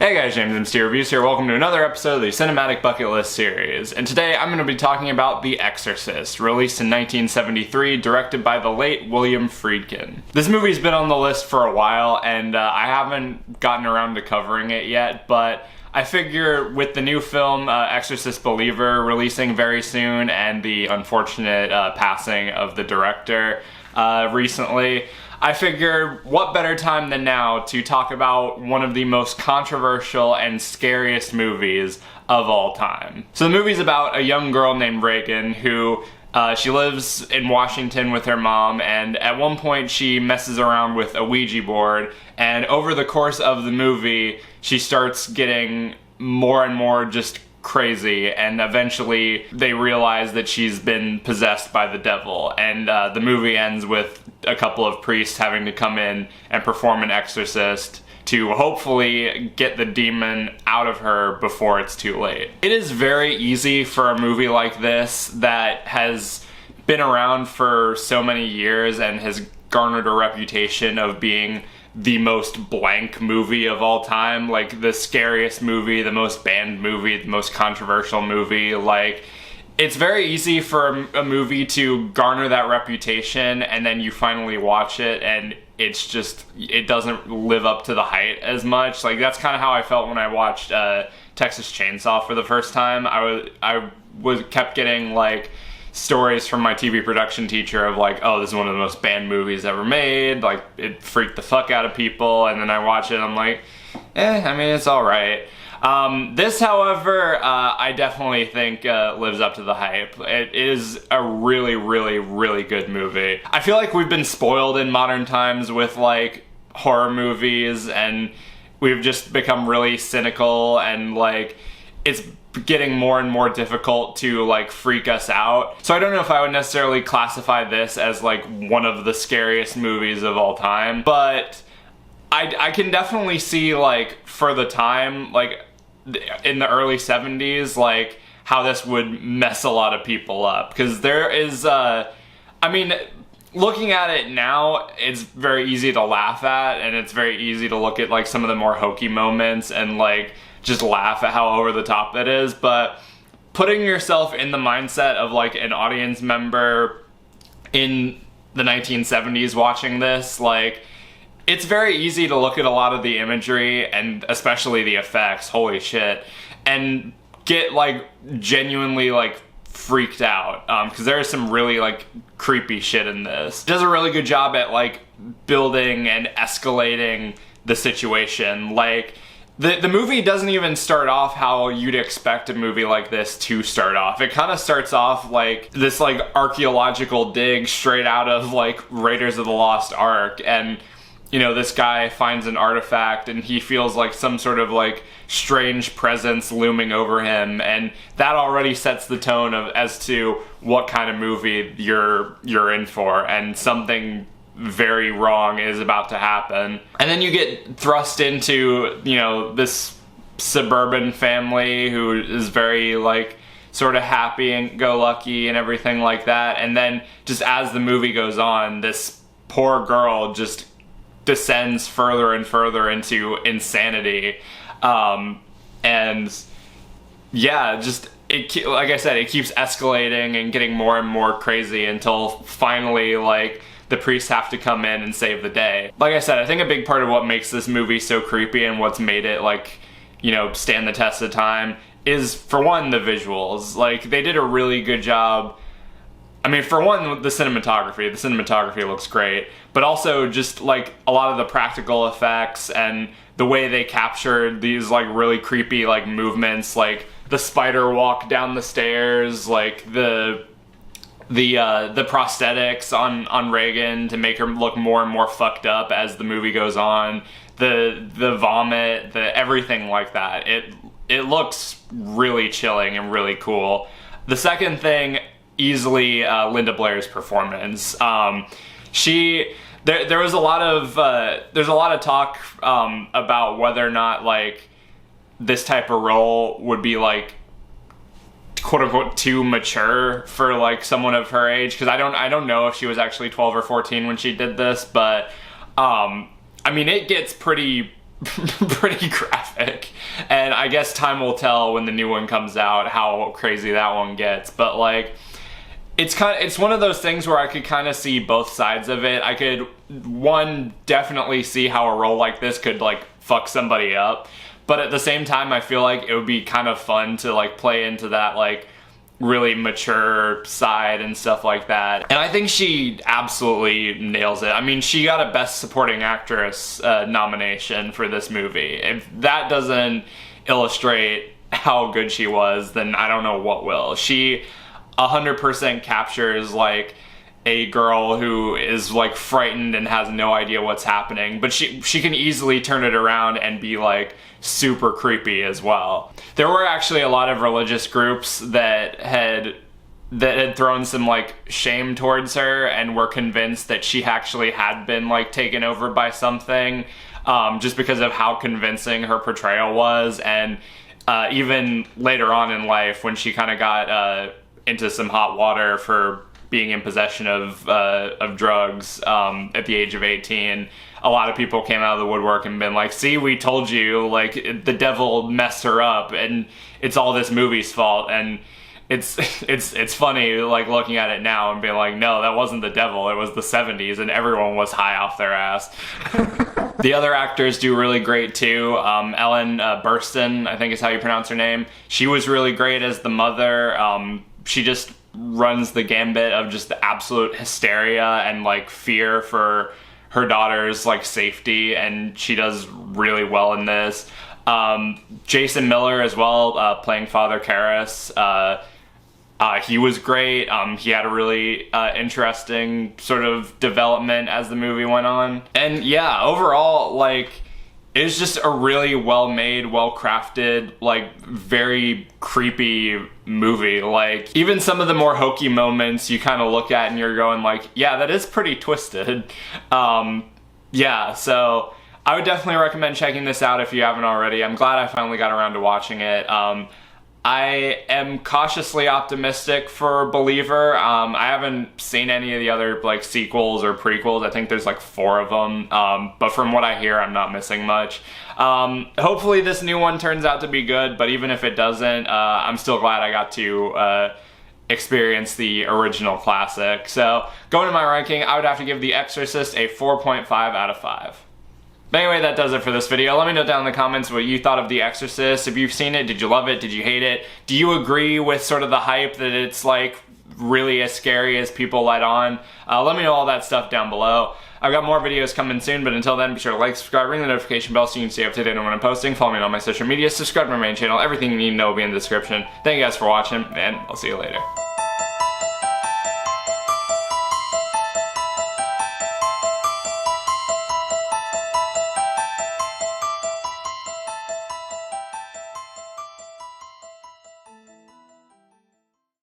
Hey guys, JamesMCD's Reviews here. Welcome to another episode of the Cinematic Bucket List series. And today I'm going to be talking about The Exorcist, released in 1973, directed by the late William Friedkin. This movie's been on the list for a while, and I haven't gotten around to covering it yet, but I figure with the new film, Exorcist Believer, releasing very soon, and the unfortunate passing of the director recently, I figure what better time than now to talk about one of the most controversial and scariest movies of all time. So the movie's about a young girl named Regan who she lives in Washington with her mom, and at one point she messes around with a Ouija board, and over the course of the movie she starts getting more and more just crazy, and eventually they realize that she's been possessed by the devil, and the movie ends with a couple of priests having to come in and perform an exorcist to hopefully get the demon out of her before it's too late. It is very easy for a movie like this that has been around for so many years and has garnered a reputation of being the most blank movie of all time, like the scariest movie, the most banned movie, the most controversial movie. Like, it's very easy for a movie to garner that reputation, and then you finally watch it and it's just, it doesn't live up to the hype as much. Like, that's kind of how I felt when I watched Texas Chainsaw for the first time. I kept getting like stories from my TV production teacher of like, oh, this is one of the most banned movies ever made, like it freaked the fuck out of people, and then I watch it and I'm like, I mean, it's alright. This, however, I definitely think lives up to the hype. It is a really, really, really good movie. I feel like we've been spoiled in modern times with like horror movies, and we've just become really cynical, and like it's getting more and more difficult to like freak us out. So I don't know if I would necessarily classify this as like one of the scariest movies of all time, but I can definitely see like for the time, like in the early 70s, like how this would mess a lot of people up, because there is I mean, looking at it now, it's very easy to laugh at, and it's very easy to look at like some of the more hokey moments and like just laugh at how over the top it is, but putting yourself in the mindset of like an audience member in the 1970s watching this, like it's very easy to look at a lot of the imagery and especially the effects, holy shit, and get like genuinely like freaked out, because there is some really like creepy shit in this. It does a really good job at like building and escalating the situation. Like the movie doesn't even start off how you'd expect a movie like this to start off. It kind of starts off like this like archaeological dig straight out of like Raiders of the Lost Ark, and you know, this guy finds an artifact and he feels like some sort of like strange presence looming over him, and that already sets the tone of as to what kind of movie you're in for, and something very wrong is about to happen. And then you get thrust into, you know, this suburban family who is very like sort of happy and go lucky and everything like that, and then just as the movie goes on, this poor girl just descends further and further into insanity, and yeah, just it, like I said, it keeps escalating and getting more and more crazy until finally like the priests have to come in and save the day. Like I said, I think a big part of what makes this movie so creepy and what's made it like, you know, stand the test of time is, for one, the visuals. Like, they did a really good job. I mean, for one, the cinematography looks great, but also just like a lot of the practical effects and the way they captured these like really creepy like movements, like the spider walk down the stairs, like the prosthetics on Regan to make her look more and more fucked up as the movie goes on, the vomit, the everything like that. It looks really chilling and really cool. The second thing, easily Linda Blair's performance. There was a lot of talk about whether or not like this type of role would be like quote unquote too mature for like someone of her age, because I don't know if she was actually 12 or 14 when she did this, but I mean, it gets pretty pretty graphic. And I guess time will tell when the new one comes out how crazy that one gets. But like, it's one of those things where I could kind of see both sides of it. I could, one, definitely see how a role like this could like fuck somebody up, but at the same time I feel like it would be kind of fun to like play into that like really mature side and stuff like that. And I think she absolutely nails it. I mean, she got a Best Supporting Actress nomination for this movie. If that doesn't illustrate how good she was, then I don't know what will. She 100% captures like a girl who is like frightened and has no idea what's happening, but she can easily turn it around and be like super creepy as well. There were actually a lot of religious groups that had thrown some like shame towards her and were convinced that she actually had been like taken over by something, just because of how convincing her portrayal was. And even later on in life, when she kind of got into some hot water for being in possession of drugs at the age of 18, a lot of people came out of the woodwork and been like, see, we told you, like, the devil messed her up and it's all this movie's fault. And it's funny, like, looking at it now and being like, no, that wasn't the devil, it was the 70s and everyone was high off their ass. The other actors do really great too. Ellen Burstyn, I think is how you pronounce her name. She was really great as the mother. She just runs the gambit of just the absolute hysteria and like fear for her daughter's like safety, and she does really well in this. Jason Miller as well, playing Father Karras. He was great. He had a really interesting sort of development as the movie went on. And yeah, overall, like, it was just a really well-made, well-crafted, like, very creepy movie. Like, even some of the more hokey moments you kind of look at and you're going like, yeah, that is pretty twisted. Yeah, so I would definitely recommend checking this out if you haven't already. I'm glad I finally got around to watching it. I am cautiously optimistic for Believer. I haven't seen any of the other like sequels or prequels. I think there's like 4 of them. But from what I hear, I'm not missing much. Hopefully this new one turns out to be good, but even if it doesn't, I'm still glad I got to experience the original classic. So going to my ranking, I would have to give The Exorcist a 4.5 out of 5. But anyway, that does it for this video. Let me know down in the comments what you thought of The Exorcist. If you've seen it, did you love it? Did you hate it? Do you agree with sort of the hype that it's like really as scary as people let on? Let me know all that stuff down below. I've got more videos coming soon, but until then, be sure to like, subscribe, ring the notification bell so you can stay up to date on when I'm posting. Follow me on all my social media, subscribe to my main channel. Everything you need to know will be in the description. Thank you guys for watching, and I'll see you later.